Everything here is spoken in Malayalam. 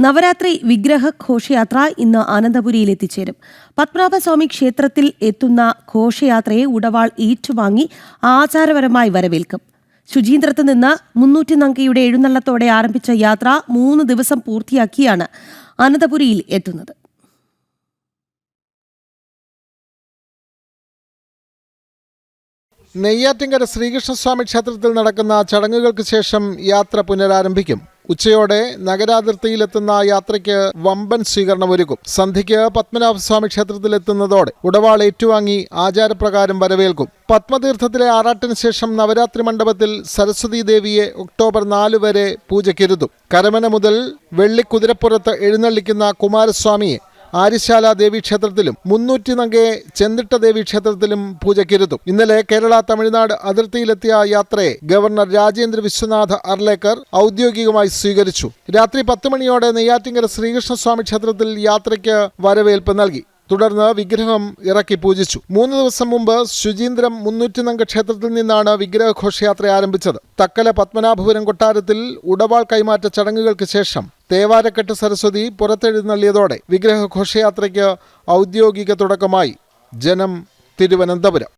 നവരാത്രി വിഗ്രഹ ഘോഷയാത്ര ഇന്ന് അനന്തപുരിയിൽ എത്തിച്ചേരും. പത്മനാഭസ്വാമി ക്ഷേത്രത്തിൽ എത്തുന്ന ഘോഷയാത്രയെ ഉടവാൾ ഏറ്റുവാങ്ങി ആചാരപരമായി വരവേൽക്കും. ശുചീന്ദ്രത്ത് നിന്ന് 300 നങ്കയുടെ എഴുന്നള്ളത്തോടെ ആരംഭിച്ച യാത്ര 3 ദിവസം പൂർത്തിയാക്കിയാണ് അനന്തപുരിയിൽ എത്തുന്നത്. നെയ്യാറ്റിൻകര ശ്രീകൃഷ്ണസ്വാമി ക്ഷേത്രത്തിൽ നടക്കുന്ന ചടങ്ങുകൾക്ക് ശേഷം യാത്ര പുനരാരംഭിക്കും. ഉച്ചയോടെ നഗരാതിർത്തിയിലെത്തുന്ന യാത്രയ്ക്ക് വമ്പൻ സ്വീകരണമൊരുക്കും. സന്ധ്യയ്ക്ക് പത്മനാഭസ്വാമി ക്ഷേത്രത്തിലെത്തുന്നതോടെ ഉടവാൾ ഏറ്റുവാങ്ങി ആചാരപ്രകാരം വരവേൽക്കും. പത്മതീർത്ഥത്തിലെ ആറാട്ടിന് ശേഷം നവരാത്രി മണ്ഡപത്തിൽ സരസ്വതി ദേവിയെ ഒക്ടോബർ 4 വരെ പൂജയ്ക്കിരുത്തും. കരമന മുതൽ വെള്ളിക്കുതിരപ്പുറത്ത് എഴുന്നള്ളിക്കുന്ന കുമാരസ്വാമിയെ ആര്യശാല ദേവീക്ഷേത്രത്തിലും 300 നങ്കയെ ചെന്തിട്ട ദേവീക്ഷേത്രത്തിലും പൂജയ്ക്കിരുത്തും. ഇന്നലെ കേരള തമിഴ്നാട് അതിർത്തിയിലെത്തിയ യാത്രയെ ഗവർണർ രാജേന്ദ്ര വിശ്വനാഥ് അർലേക്കർ ഔദ്യോഗികമായി സ്വീകരിച്ചു. രാത്രി 10 മണിയോടെ നെയ്യാറ്റിൻകര ശ്രീകൃഷ്ണസ്വാമി ക്ഷേത്രത്തിൽ യാത്രയ്ക്ക് വരവേൽപ്പ് നൽകി. തുടർന്ന് വിഗ്രഹം ഇറക്കി പൂജിച്ചു. 3 ദിവസം മുമ്പ് ശുചീന്ദ്രം 300 നങ്ക ക്ഷേത്രത്തിൽ നിന്നാണ് വിഗ്രഹ ഘോഷയാത്ര ആരംഭിച്ചത്. തക്കല പത്മനാഭപുരം കൊട്ടാരത്തിൽ ഉടവാൾ കൈമാറ്റ ചടങ്ങുകൾക്ക് ശേഷം തേവാരക്കെട്ട് സരസ്വതി പുറത്തെഴുന്നള്ളിയതോടെ വിഗ്രഹ ഘോഷയാത്രയ്ക്ക് ഔദ്യോഗിക തുടക്കമായി. ജനം, തിരുവനന്തപുരം.